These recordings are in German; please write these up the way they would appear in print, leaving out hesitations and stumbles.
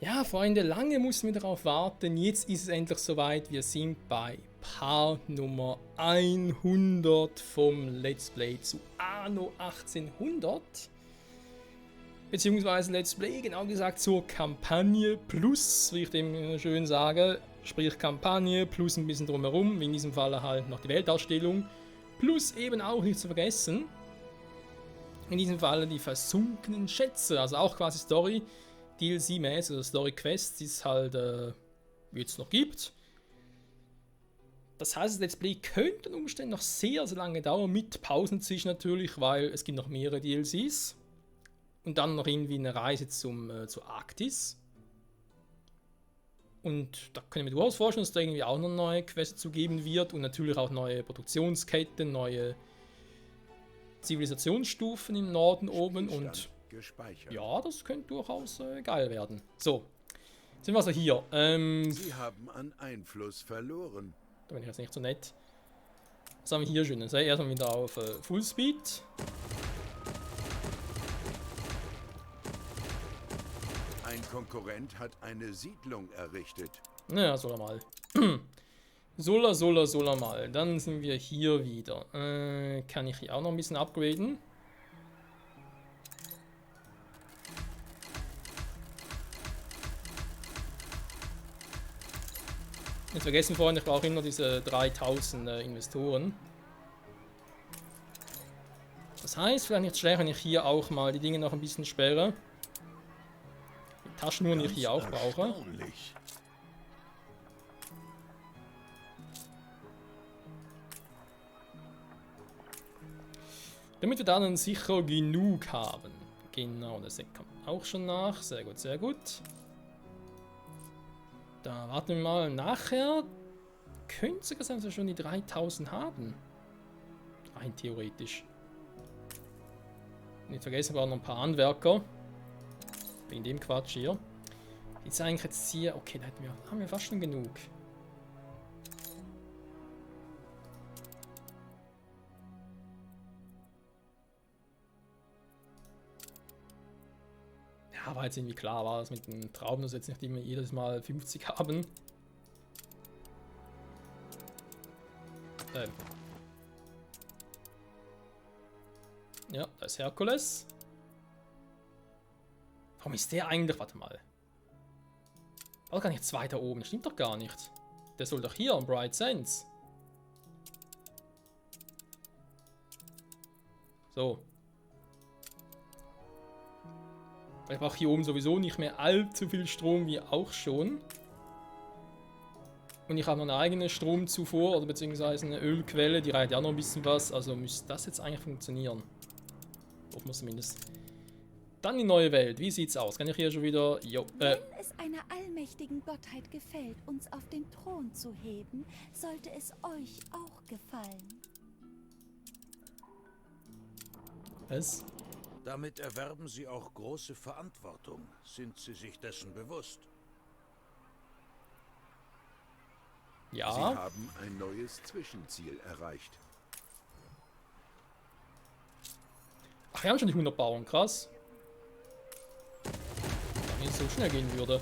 Ja, Freunde, lange mussten wir darauf warten. Jetzt ist es endlich soweit. Wir sind bei Part Nummer 100 vom Let's Play zu Anno 1800. Beziehungsweise Let's Play, genau gesagt zur Kampagne plus, wie ich dem schön sage, sprich Kampagne plus ein bisschen drumherum, wie in diesem Fall halt noch die Weltausstellung. Plus eben auch nicht zu vergessen, in diesem Fall die versunkenen Schätze, also auch quasi Story. DLC-mäßig, also Story Quests, die es halt jetzt noch gibt. Das heißt, das Let's Play könnte unter Umständen noch sehr, sehr lange dauern, mit Pausen zwischen natürlich, weil es gibt noch mehrere DLCs. Und dann noch irgendwie eine Reise zur Arktis. Und da können wir durchaus vorstellen, dass da irgendwie auch noch neue Quests zu geben wird und natürlich auch neue Produktionsketten, neue Zivilisationsstufen im Norden oben und gespeichert. ja, das könnte durchaus geil werden. So, sind wir also hier. Sie haben an Einfluss verloren. Da bin ich jetzt nicht so nett. Was haben wir hier schön? Sei erstmal wieder auf Fullspeed. Ein Konkurrent hat eine Siedlung errichtet. Naja, soll er mal. soll er mal. Dann sind wir hier wieder. Kann ich hier auch noch ein bisschen upgraden? Nicht vergessen, Freunde, ich brauche immer diese 3000 Investoren. Das heißt, vielleicht nicht schlecht, wenn ich hier auch mal die Dinge noch ein bisschen sperre. Die Taschenuhren, die ich hier auch brauche. Damit wir dann sicher genug haben. Genau, das kommt auch schon nach. Sehr gut, sehr gut. Da warten wir mal. Nachher könnte es sogar sein, dass wir schon die 3000 haben. Rein theoretisch. Nicht vergessen, wir brauchen noch ein paar Handwerker. Wegen dem Quatsch hier. Jetzt eigentlich jetzt hier. Okay, da haben wir fast schon genug. Ja, war jetzt irgendwie klar, war das mit den Trauben, dass wir jetzt nicht immer jedes Mal 50 haben. Ja, da ist Herkules. Warum ist der eigentlich? Warte mal. War gar nicht jetzt weiter oben. Stimmt doch gar nicht. Der soll doch hier am Bright Sands. So. Ich brauche hier oben sowieso nicht mehr allzu viel Strom wie auch schon. Und ich habe noch eine eigene Stromzufuhr oder beziehungsweise eine Ölquelle, die reicht ja noch ein bisschen was. Also müsste das jetzt eigentlich funktionieren. Hoffen wir zumindest. Dann die neue Welt. Wie sieht's aus? Kann ich hier schon wieder... Jo, Wenn es einer allmächtigen Gottheit gefällt, uns auf den Thron zu heben, sollte es euch auch gefallen. Was? Damit erwerben Sie auch große Verantwortung. Sind Sie sich dessen bewusst? Ja. Sie haben ein neues Zwischenziel erreicht. Ach, wir haben schon die 100 Bauern. Krass. Wenn es so schnell gehen würde.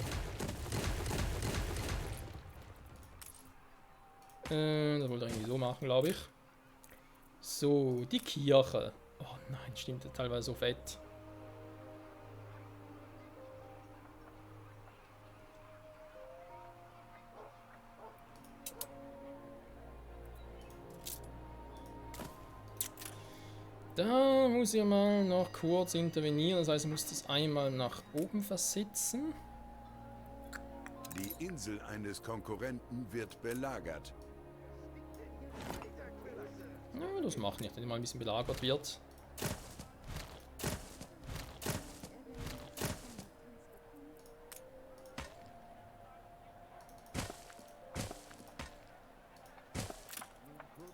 Das wollte ich irgendwie so machen, glaube ich. So, die Kirche. Oh nein, stimmt, teilweise so fett. Da muss ich mal noch kurz intervenieren, das heißt, ich muss das einmal nach oben versetzen. Die Insel eines Konkurrenten wird belagert. Ja, das macht nicht, wenn die mal ein bisschen belagert wird.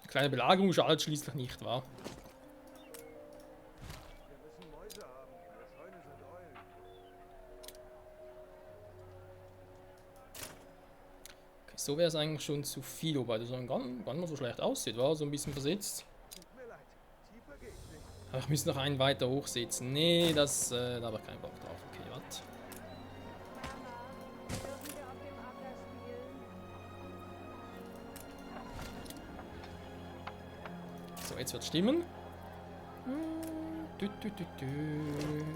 Eine kleine Belagerung schadet schließlich nicht, wahr? Okay, so wäre es eigentlich schon zu viel, wobei das dann gar nicht mal so schlecht aussieht, war so ein bisschen versetzt. Aber ich muss noch einen weiter hochsetzen. Nee, da habe ich keinen Bock drauf. Okay, warte. So, jetzt wird stimmen.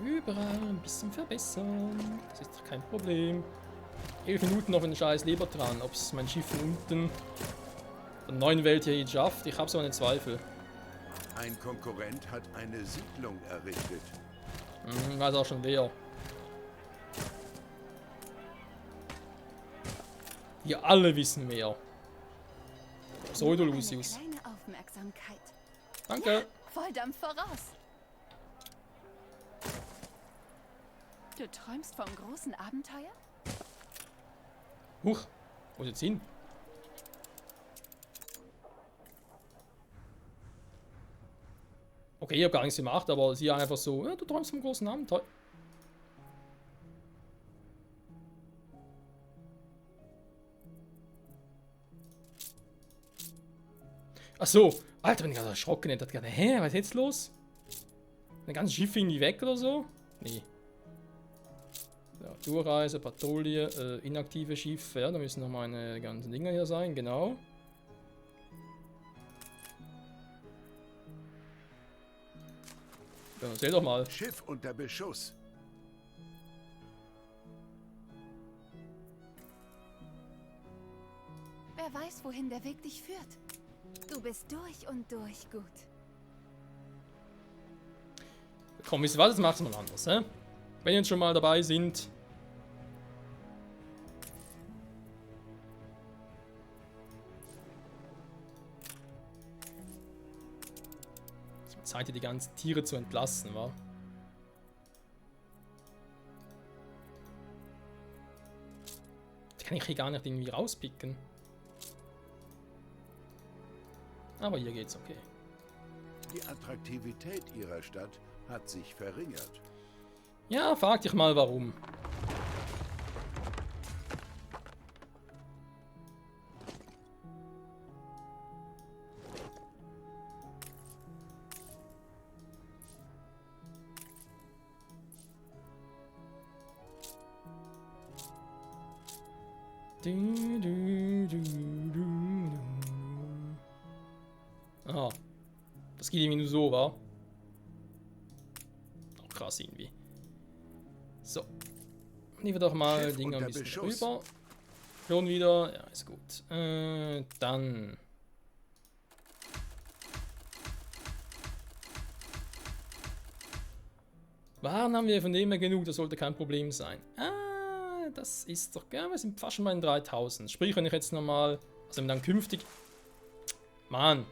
Überall ein bisschen verbessern. Das ist doch kein Problem. 11 Minuten noch ein scheiß Leber dran. Ob es mein Schiff von unten der neuen Welt hier jetzt schafft, ich habe so einen Zweifel. Ein Konkurrent hat eine Siedlung errichtet. Weiß auch schon wer. Wir alle wissen wer. Pseudo Lucius. Eine kleine Aufmerksamkeit. Danke. Ja, Volldampf voraus. Du träumst vom großen Abenteuer? Huch, wo ist jetzt hin? Okay, ich habe gar nichts gemacht, aber sie einfach so, ja, du träumst vom großen Abenteuer. Ach so, Alter, bin ich gerade erschrocken. Ich dachte gerade, hä, was ist jetzt los? Ein ganzes Schiff irgendwie weg oder so? Nee. Ja, Durchreise, Patrouille, inaktive Schiffe. Ja, da müssen noch meine ganzen Dinger hier sein, genau. Ja, erzähl doch mal. Schiff unter Beschuss. Wer weiß, wohin der Weg dich führt. Du bist durch und durch gut. Komm, wisst ihr was? Jetzt macht's mal anders, hä? Wenn ihr jetzt schon mal dabei sind. Zeit, die ganzen Tiere zu entlassen, wa? Die kann ich hier gar nicht irgendwie rauspicken. Aber hier geht's okay. Die Attraktivität ihrer Stadt hat sich verringert. Ja, frag dich mal warum. Aha. Das geht irgendwie nur so, wa? Auch krass irgendwie. So. Nehmen wir doch mal Schiff Dinger ein unter bisschen Beschuss. rüber. Schon wieder. Ja, ist gut. Dann. Waren haben wir von dem her genug, das sollte kein Problem sein. Ah, das ist doch, ja, wir sind fast schon bei den 3000. Sprich, wenn ich jetzt nochmal, also wenn wir dann künftig, Mann,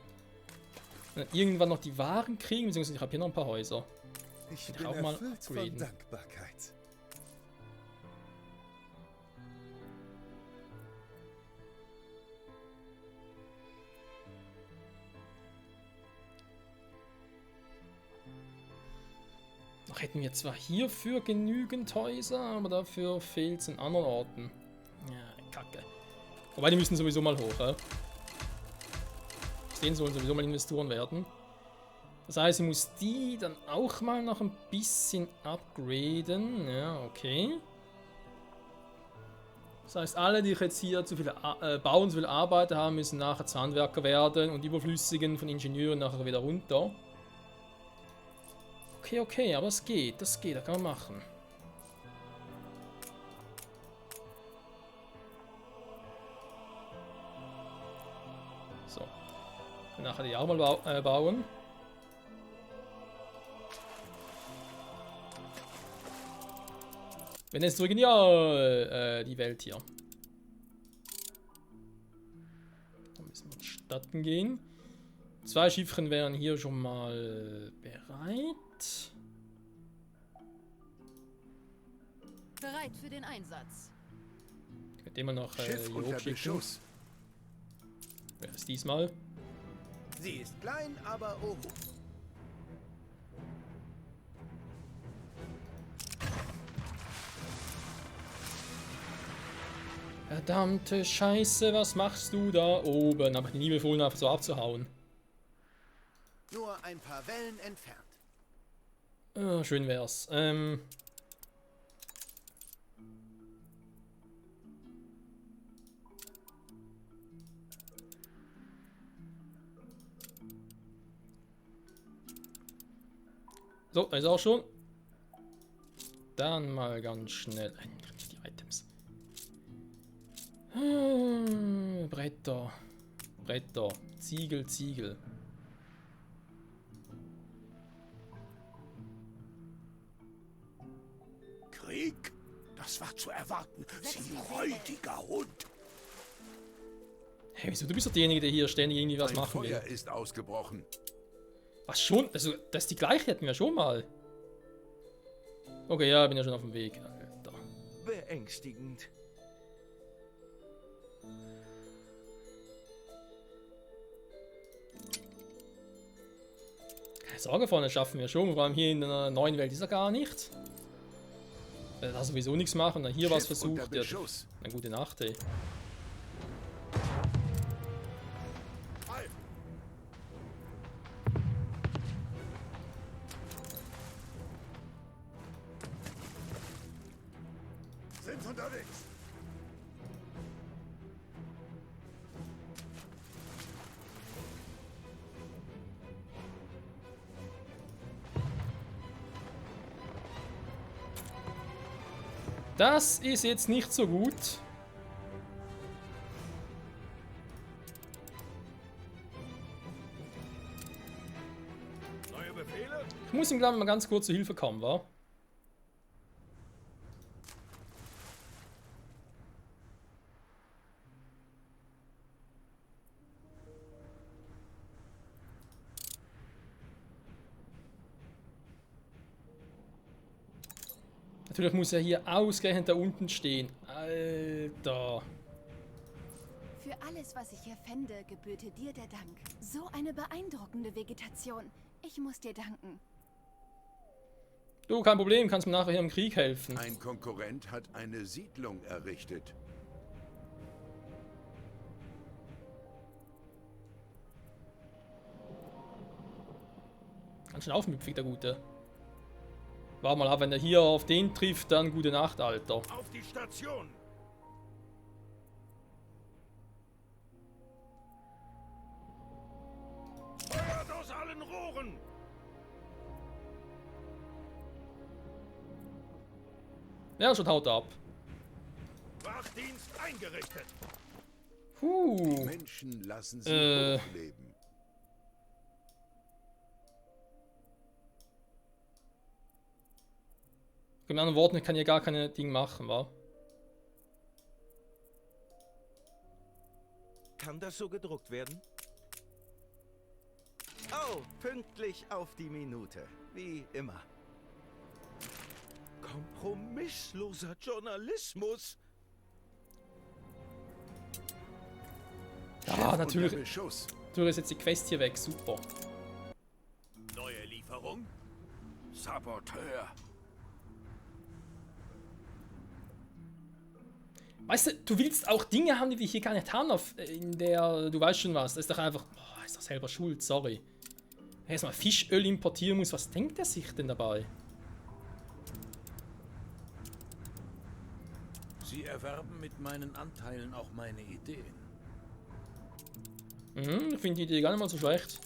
wenn wir irgendwann noch die Waren kriegen, beziehungsweise ich habe hier noch ein paar Häuser. Ich Ich bin auch mal erfüllt von upgraden. Dankbarkeit. Noch hätten wir zwar hierfür genügend Häuser, aber dafür fehlt es in anderen Orten. Ja, Kacke. Wobei, die müssen sowieso mal hoch, ja? Aus denen sollen sowieso mal Investoren werden. Das heißt, ich muss die dann auch mal noch ein bisschen upgraden. Ja, okay. Das heißt, alle, die jetzt hier zu viele bauen, zu viele Arbeiter haben, müssen nachher zu Handwerker werden und die Überflüssigen von Ingenieuren nachher wieder runter. Okay, okay, aber es geht, das kann man machen. So. Nachher die auch mal bauen. Wenn jetzt zurück in die Welt hier. Dann müssen wir statten gehen. 2 Schiffchen wären hier schon mal bereit. Bereit für den Einsatz. Könnt ihr mal noch Schiff hier unter hochschicken. Beschuss. Wer ist diesmal? Sie ist klein, aber oben. Verdammte Scheiße, was machst du da oben? Aber ich nie befohlen, einfach so abzuhauen. Nur ein paar Wellen entfernt. Schön wär's. So, da ist auch schon. Dann mal ganz schnell. Die Items. Bretter. Bretter. Ziegel, Ziegel. Krieg? Das war zu erwarten. Sie räudiger Hund. Hey, wieso? Du bist doch derjenige, der hier ständig irgendwie was Ein machen will. Feuer ist ausgebrochen. Was schon? Also, das ist die gleiche hatten wir schon mal. Okay, ja, bin ja schon auf dem Weg. Alter. Beängstigend. Keine Sorge, vorne schaffen wir schon. Vor allem hier in der neuen Welt ist er gar nicht. Da sowieso nichts machen. Dann hier was Schiff unter versucht. Ja, Beschuss. eine gute Nacht, ey. Halt! Sind unterwegs. Das ist jetzt nicht so gut. Neue Befehle? Ich muss ihm, glaube ich, mal ganz kurz zur Hilfe kommen, wa? Natürlich muss er hier ausgerechnet da unten stehen. Alter. Für alles, was ich hier fände, gebührte dir der Dank. So eine beeindruckende Vegetation. Ich muss dir danken. Du, kein Problem, kannst mir nachher hier im Krieg helfen. Ein Konkurrent hat eine Siedlung errichtet. Ganz schön aufmüpfig, der Gute. Warte mal ab, wenn er hier auf den trifft, dann gute Nacht, Alter. Auf die Station! Feuert aus allen Rohren! Ja, schon haut ab. Wachdienst eingerichtet! Die Menschen lassen sie hochleben. Mit anderen Worten, ich kann hier gar keine Ding machen, wa? Kann das so gedruckt werden? Oh, pünktlich auf die Minute. Wie immer. Kompromissloser Journalismus. Ja, natürlich. Unter Beschuss. Natürlich ist jetzt die Quest hier weg, super. Neue Lieferung? Saboteur. Weißt du, du willst auch Dinge haben, die wir hier gar nicht haben, in der, du weißt schon was, das ist doch einfach, boah, ist doch selber schuld, sorry. Wenn ich jetzt mal Fischöl importieren muss, was denkt er sich denn dabei? Sie erwerben mit meinen Anteilen auch meine Ideen. Ich finde die Idee gar nicht mal so schlecht.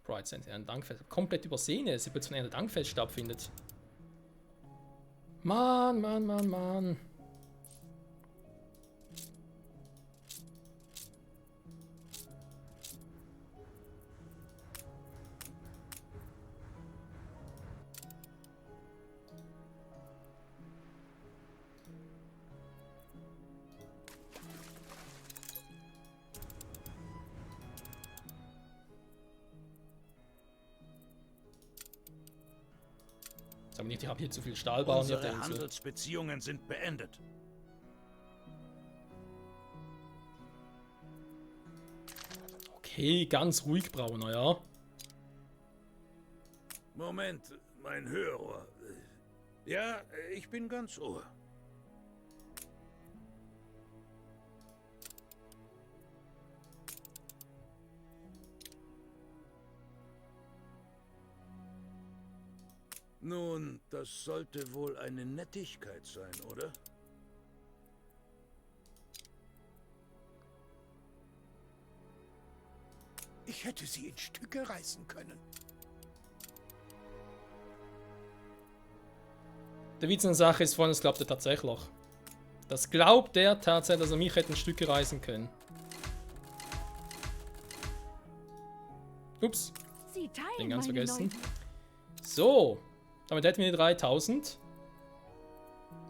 Pride Center, ein Dankfest. Komplett übersehen, dass hier plötzlich ein Dankfest stattfindet. Mann, Mann, Mann, Mann. Sag mir nicht, ich habe hier zu viel Stahlbau hier auf der Unsere Insel. Handelsbeziehungen sind beendet. Okay, ganz ruhig, Brauner, ja. Moment, mein Hörer. Ja, ich bin ganz Ohr. Nun, das sollte wohl eine Nettigkeit sein, oder? Ich hätte sie in Stücke reißen können. Der Witz an der Sache ist vorhin, das glaubt er tatsächlich. Das glaubt er tatsächlich, dass er mich hätte in Stücke reißen können. Ups, Sie teilen den ganz meine vergessen. Leute. So, damit hätten wir die 3000.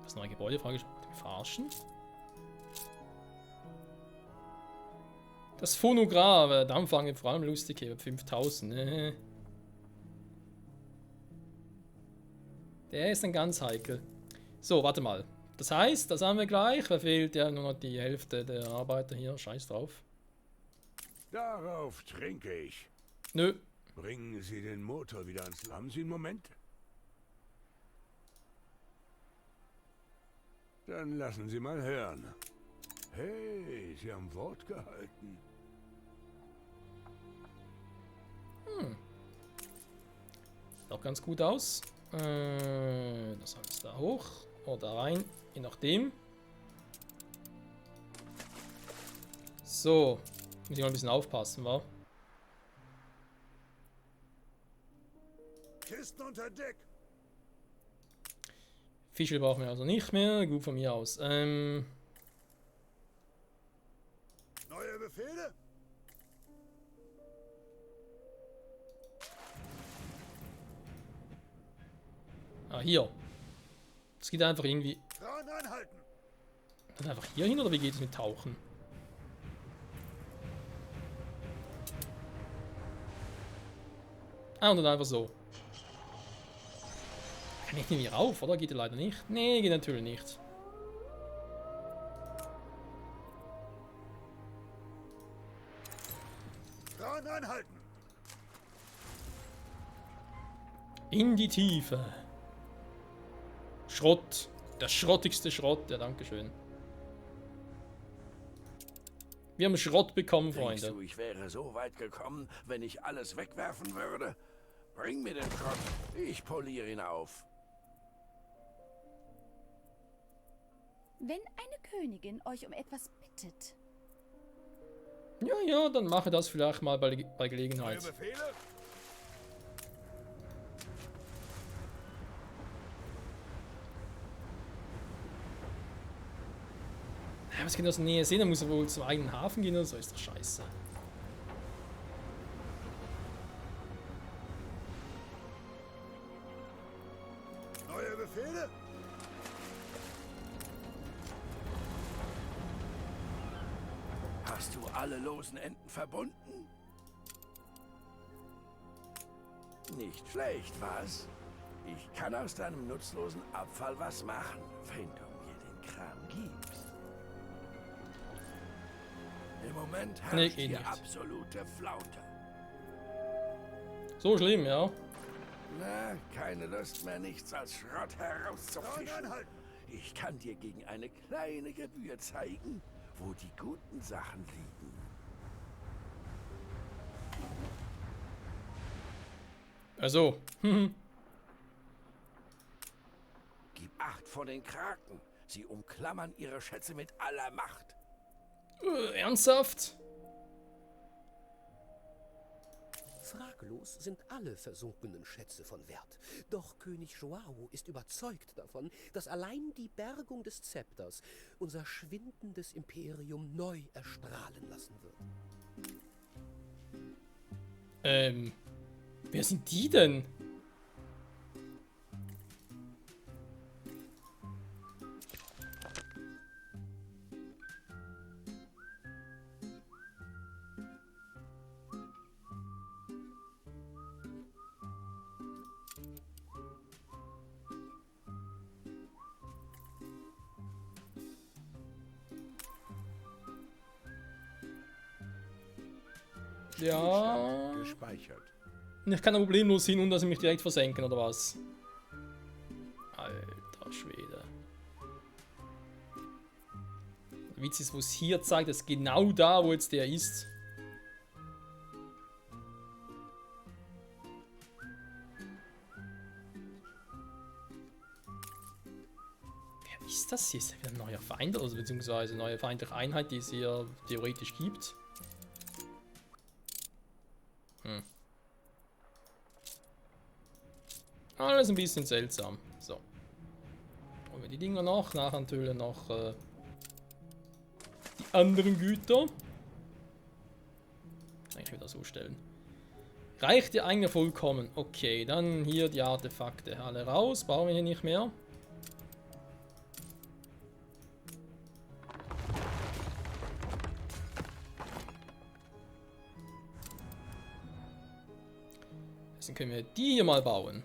Das neue Gebäude, Frage, verarschen. Das Phonograph, da fangen vor allem lustig hier, 5000. Der ist dann ganz heikel. So, warte mal. Das heißt, das haben wir gleich. Da fehlt ja nur noch die Hälfte der Arbeiter hier. Scheiß drauf. Darauf trinke ich. Nö. Bringen Sie den Motor wieder ans Lamm. Haben Sie einen Moment? Dann lassen Sie mal hören. Hey, Sie haben Wort gehalten. Sieht auch ganz gut aus. Das alles da hoch. Oder rein. Je nachdem. So. Muss ich mal ein bisschen aufpassen, wa? Kisten unter Deck. Fische brauchen wir also nicht mehr. Gut von mir aus. Neue Befehle? Ah, hier. Das geht einfach irgendwie. Frauen anhalten. Dann einfach hier hin oder wie geht es mit Tauchen? Ah, und dann einfach so. Kann ich irgendwie rauf, oder? Geht er leider nicht? Nee, geht natürlich nicht. Frauen anhalten. In die Tiefe. Schrott. Der schrottigste Schrott. Ja, dankeschön. Wir haben Schrott bekommen, Denkst Freunde. du, ich wäre so weit gekommen, wenn ich alles wegwerfen würde? Bring mir den Schrott. Ich poliere ihn auf. Wenn eine Königin euch um etwas bittet, Ja, ja, dann mache das vielleicht mal bei Neue Gelegenheit. Befehle? Ja, was kann das in der Nähe sehen? Da muss er wohl zum eigenen Hafen gehen oder so. Ist doch scheiße. Neue Befehle? Hast du alle losen Enden verbunden? Nicht schlecht, was? Ich kann aus deinem nutzlosen Abfall was machen, wenn du mir den Kram gibst. Im Moment herrscht Nee, hier nicht. absolute Flaute. So schlimm, ja. Na, keine Lust mehr, nichts als Schrott herauszufischen. Ich kann dir gegen eine kleine Gebühr zeigen, wo die guten Sachen liegen. Also. Gib Acht vor den Kraken. Sie umklammern ihre Schätze mit aller Macht. Ernsthaft? Fraglos sind alle versunkenen Schätze von Wert. Doch König Joao ist überzeugt davon, dass allein die Bergung des Zepters unser schwindendes Imperium neu erstrahlen lassen wird. Wer sind die denn? Ja. Gespeichert. Ich kann da problemlos hin und dass sie mich direkt versenken, oder was? Alter Schwede. Der Witz ist, wo es hier zeigt, ist genau da, wo jetzt der ist. Wer ist das hier? Ist das wieder ein neuer Feind, also beziehungsweise eine neue feindliche Einheit, die es hier theoretisch gibt? alles ein bisschen seltsam. So. Und wir die Dinger noch, nachher natürlich noch die anderen Güter. Eigentlich wieder so stellen. Reicht ja eigentlich vollkommen. Okay, dann hier die Artefakte alle raus. Brauchen wir hier nicht mehr. Dann können wir die hier mal bauen.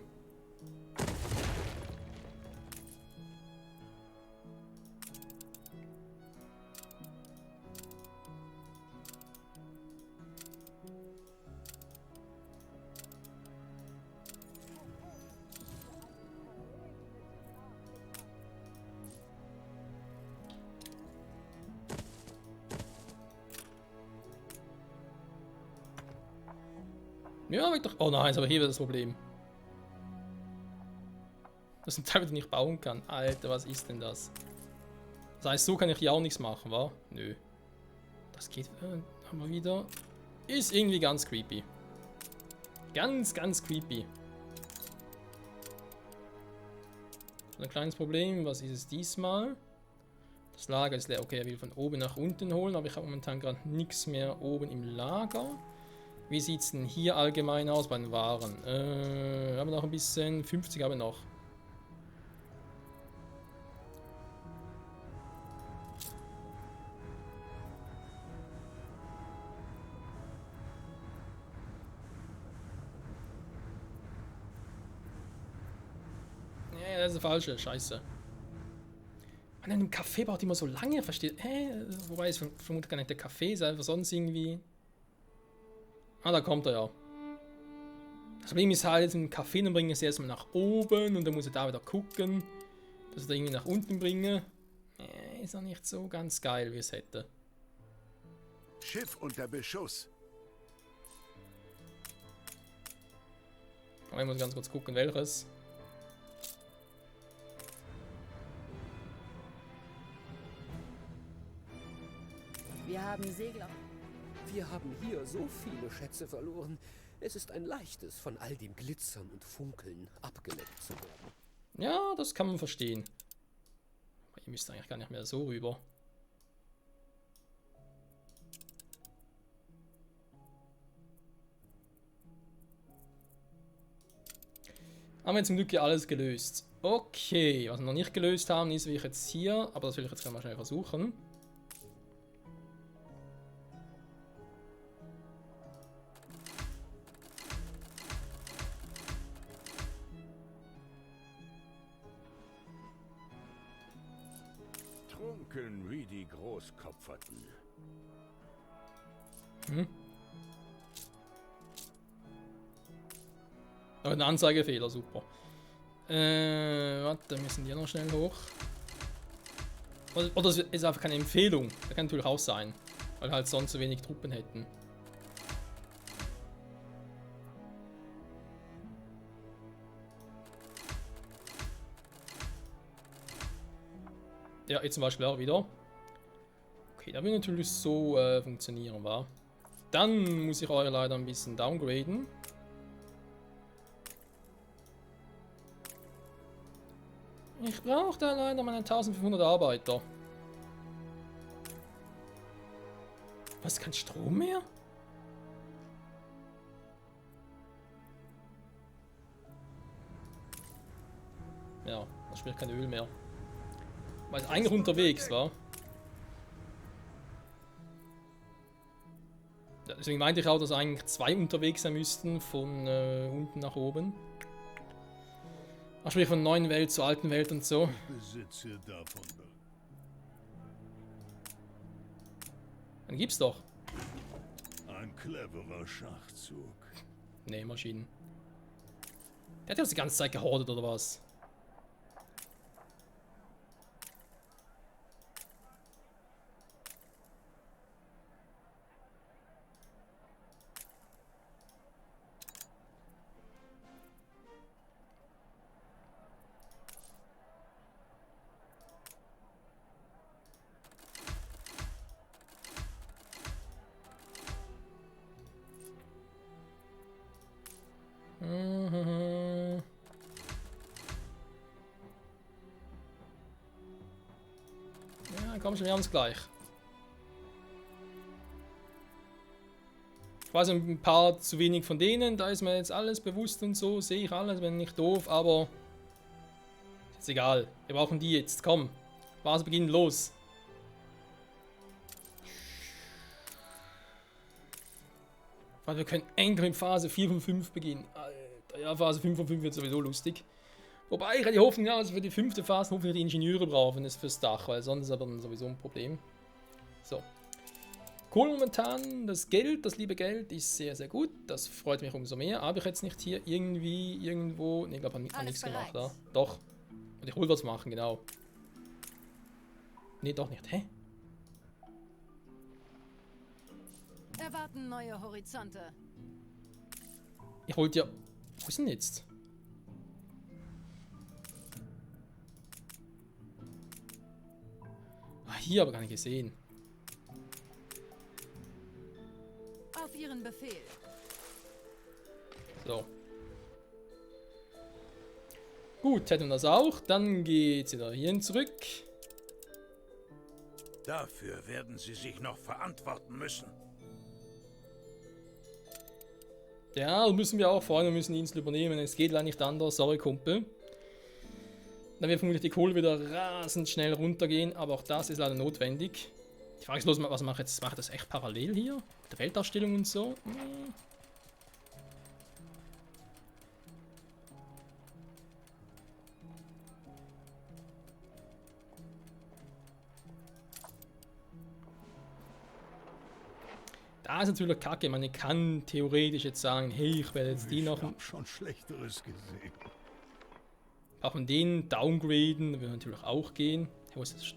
Ja, wird doch. Oh nein, aber hier wird das Problem. Dass ein Teil nicht bauen kann. Alter, was ist denn das? Das heißt, so kann ich hier auch nichts machen, wa? Nö. Das geht. Haben wir wieder. Ist irgendwie ganz creepy. Ganz creepy. Ein kleines Problem. Was ist es diesmal? Das Lager ist leer. Okay, er will von oben nach unten holen, aber ich habe momentan gerade nichts mehr oben im Lager. Wie sieht es denn hier allgemein aus bei den Waren? Haben wir noch ein bisschen. 50 haben wir noch. Nee, das ist der falsche. Scheiße. An einem Café braucht immer so lange, versteht? Wobei es vermutlich gar nicht der Kaffee ist, einfach sonst irgendwie. Ah, da kommt er ja. Das Problem ist halt, einen Kaffee dann bringen sie erstmal nach oben und dann muss er da wieder gucken, dass er da irgendwie nach unten bringe. Ist auch nicht so ganz geil, wie es hätte. Schiff unter Beschuss. Aber ich muss ganz kurz gucken, welches. Wir haben Segler. Wir haben hier so viele Schätze verloren. Es ist ein leichtes, von all dem Glitzern und Funkeln abgelenkt zu werden. Ja, das kann man verstehen. Aber ihr müsst eigentlich gar nicht mehr so rüber. Haben wir zum Glück ja alles gelöst. Okay, was wir noch nicht gelöst haben, ist, wie ich jetzt hier, aber das will ich jetzt mal schnell versuchen. Trunken wie die Großkopferten. Oh, ein Anzeigefehler, super. Warte, müssen die noch schnell hoch. Oder es ist einfach keine Empfehlung. Das kann natürlich auch sein. Weil wir halt sonst so wenig Truppen hätten. Ja, jetzt zum Beispiel auch wieder. Okay, da wird natürlich so funktionieren, wa? Dann muss ich euch leider ein bisschen downgraden. Ich brauche da leider meine 1500 Arbeiter. Was, kein Strom mehr? Ja, da spielt kein Öl mehr. Weil es eigentlich unterwegs war. Ja, deswegen meinte ich auch, dass eigentlich 2 unterwegs sein müssten, von unten nach oben. Ach, sprich von neuen Welt zur alten Welt und so. Besitze davon. Dann gibt's doch. Ein cleverer Schachzug. Nee, Maschinen. Der hat ja die ganze Zeit gehortet, oder was? Komm schon, wir haben es gleich. Ich weiß ein paar zu wenig von denen, da ist mir jetzt alles bewusst und so, sehe ich alles, wenn nicht doof, aber ist egal. Wir brauchen die jetzt, komm. Phase beginnen, los. Weil wir können endlich mit Phase 4 von 5 beginnen. Alter, ja, Phase 5 von 5 wird sowieso lustig. Wobei ich die Hoffnung habe, dass wir für die 5. Phase hoffentlich die Ingenieure brauchen, das fürs Dach, weil sonst ist aber dann sowieso ein Problem. So. Cool momentan, das Geld, das liebe Geld ist sehr, sehr gut. Das freut mich umso mehr. Aber ich jetzt nicht hier irgendwie, irgendwo... Ne, ich glaube, ich habe nichts gemacht. Ja. Doch. Und ich wollte was machen, genau. Ne, doch nicht. Hä? Erwarten neue Horizonte. Ich wollte ja... Wo ist denn jetzt? Ah, hier aber gar nicht gesehen. Auf Ihren Befehl. So. Gut, hätten wir das auch. Dann geht's wieder hierhin zurück. Dafür werden Sie sich noch verantworten müssen. Ja, müssen wir auch. Vor allem müssen die Insel übernehmen. Es geht leider nicht anders. Sorry, Kumpel. Dann wird vermutlich die Kohle wieder rasend schnell runtergehen. Aber auch das ist leider notwendig. Die Frage ist bloß, was mache ich jetzt? Mache ich das echt parallel hier? Mit der Weltdarstellung und so? Nee. Da ist natürlich kacke. Man kann theoretisch jetzt sagen, hey, ich werde jetzt die noch... Ich hab schon Schlechteres gesehen. Auch von denen downgraden, würde natürlich auch gehen. Hey, wo ist das?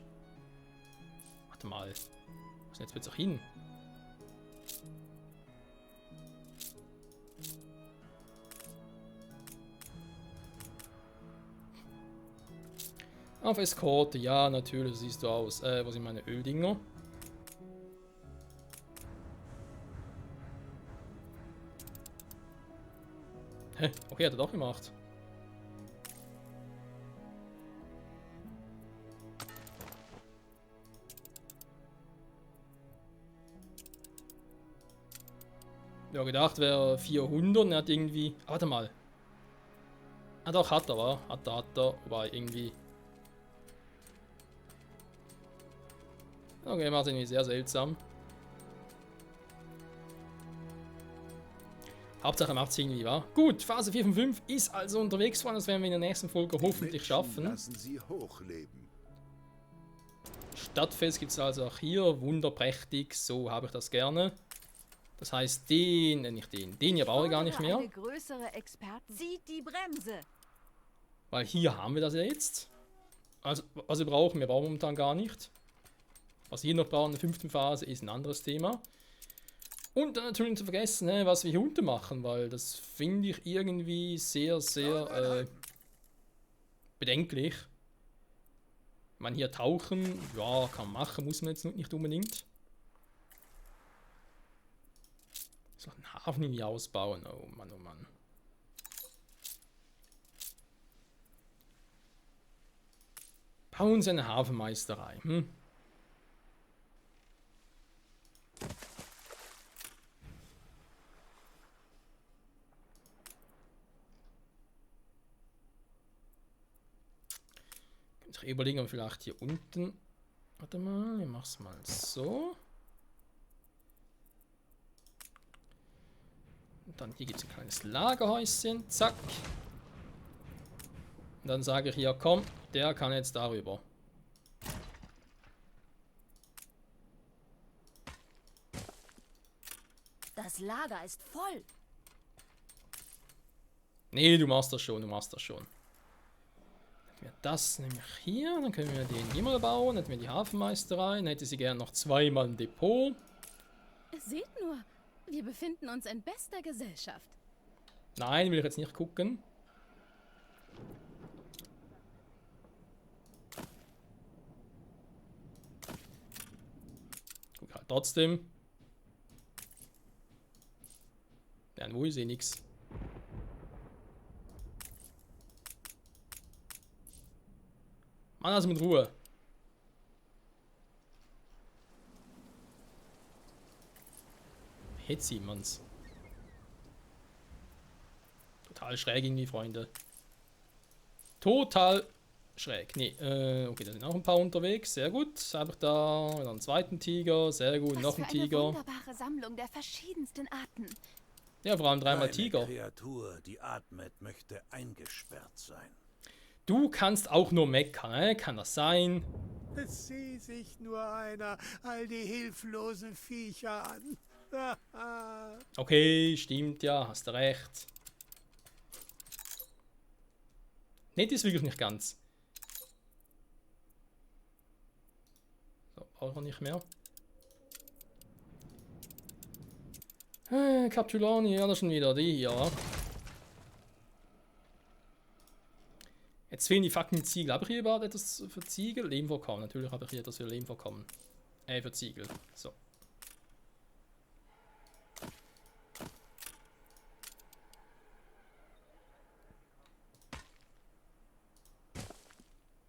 Warte mal. Wo ist denn jetzt wird's auch hin? Auf Eskorte, ja, natürlich, so siehst du aus. Wo sind meine Öldinger? Hä? Okay, hat er doch gemacht. Ja, gedacht wäre 400 und er hat irgendwie... Ah, warte mal. Ah doch, hat er, wa? Hat er. Wobei irgendwie... Okay, macht irgendwie sehr seltsam. Hauptsache macht es irgendwie, wa? Gut, Phase 4 von 5 ist also unterwegs, das werden wir in der nächsten Folge hoffentlich schaffen. Lassen Sie hochleben. Stadtfest gibt es also auch hier, wunderprächtig, so habe ich das gerne. Das heißt, den hier brauche ich gar nicht mehr. Eine größere Experten zieht die Bremse. Weil hier haben wir das ja jetzt. Also, was wir brauchen momentan gar nicht. Was wir hier noch brauchen in der 5. Phase ist ein anderes Thema. Und dann natürlich nicht zu vergessen, was wir hier unten machen, weil das finde ich irgendwie sehr, sehr bedenklich. Ich meine, hier tauchen, ja, kann man machen, muss man jetzt nicht unbedingt. So einen Hafen irgendwie ausbauen, oh Mann, oh Mann. Bauen Sie eine Hafenmeisterei, hm? Ich überlege mal vielleicht hier unten. Warte mal, ich mach's mal so. Und dann hier gibt es ein kleines Lagerhäuschen. Zack. Und dann sage ich hier, komm, der kann jetzt darüber. Das Lager ist voll. Nee, du machst das schon, du machst das schon. Wir das nämlich hier, dann können wir den hier mal bauen, dann hätten wir die Hafenmeisterei, dann hätte sie gerne noch zweimal ein Depot. Seht nur, wir befinden uns in bester Gesellschaft. Nein, will ich jetzt nicht gucken. Guck halt trotzdem. Ja, wo ist eh nix. Mann, also mit Ruhe. Jetzt sieht man's. Total schräg irgendwie, Freunde. Total schräg. Nee, okay, da sind auch ein paar unterwegs. Sehr gut. Einfach da wieder einen zweiten Tiger. Sehr gut, noch ein Tiger. Eine wunderbare Sammlung der verschiedensten Arten. Ja, vor allem dreimal Eine Tiger. Kreatur, die atmet, möchte eingesperrt sein. Du kannst auch nur meckern, kann das sein? Es sieht sich nur einer all die hilflosen Viecher an. Okay, stimmt ja, hast du recht. Nett ist wirklich nicht ganz. So, brauchen wir nicht mehr. Captulani, ja, das ist schon wieder die hier. Jetzt fehlen die fucking Ziegel. Habe ich hier überhaupt etwas für Ziegel? Lehmvorkommen. Natürlich habe ich hier etwas für Lehmvorkommen. Für Ziegel. So.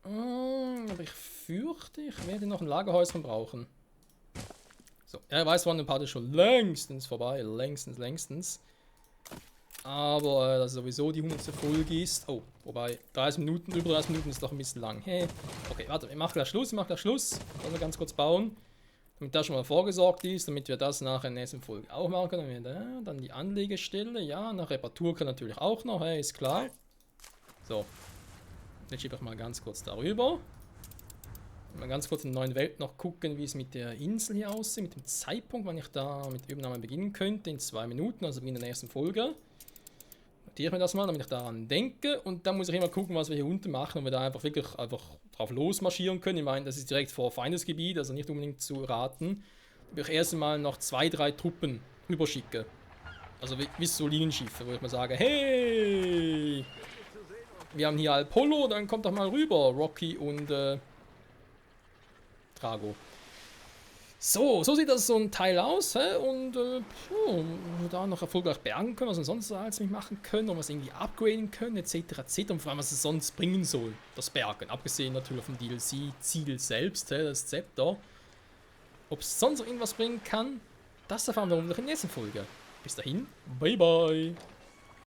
Aber ich fürchte, ich werde noch ein Lagerhäuschen brauchen. So, ja, ich weiß, wann ein Part ist schon längstens vorbei. Längstens. Aber dass sowieso die 100. Folge ist. Oh, wobei 30 Minuten, über 30 Minuten ist doch ein bisschen lang. Hey. Okay, warte, ich mache gleich Schluss. Wollen wir ganz kurz bauen. Damit das schon mal vorgesorgt ist, damit wir das nachher in der nächsten Folge auch machen können. Dann die Anlegestelle, ja, nach Reparatur kann natürlich auch noch, hey, ist klar. So. Jetzt schiebe ich mal ganz kurz darüber. Mal ganz kurz in der neuen Welt noch gucken, wie es mit der Insel hier aussieht, mit dem Zeitpunkt, wann ich da mit Übernahme beginnen könnte, in 2 Minuten, also Beginn der nächsten Folge. Notiere ich mir das mal, damit ich daran denke, und dann muss ich immer gucken, was wir hier unten machen, und wir da einfach drauf losmarschieren können. Ich meine, das ist direkt vor Feindesgebiet, also nicht unbedingt zu raten. Da ich erst einmal noch 2, 3 Truppen rüberschicke. Also wie so Linienschiffe, wo ich mal sage, hey, wir haben hier Apollo, dann kommt doch mal rüber, Rocky und Drago. So sieht das so ein Teil aus, hä? Und da noch erfolgreich bergen können, was wir sonst alles nicht machen können, und was irgendwie upgraden können, etc. Und vor allem, was es sonst bringen soll, das Bergen. Abgesehen natürlich vom DLC-Ziel selbst, das Zepter. Ob es sonst noch irgendwas bringen kann, das erfahren wir hoffentlich in der nächsten Folge. Bis dahin, bye bye!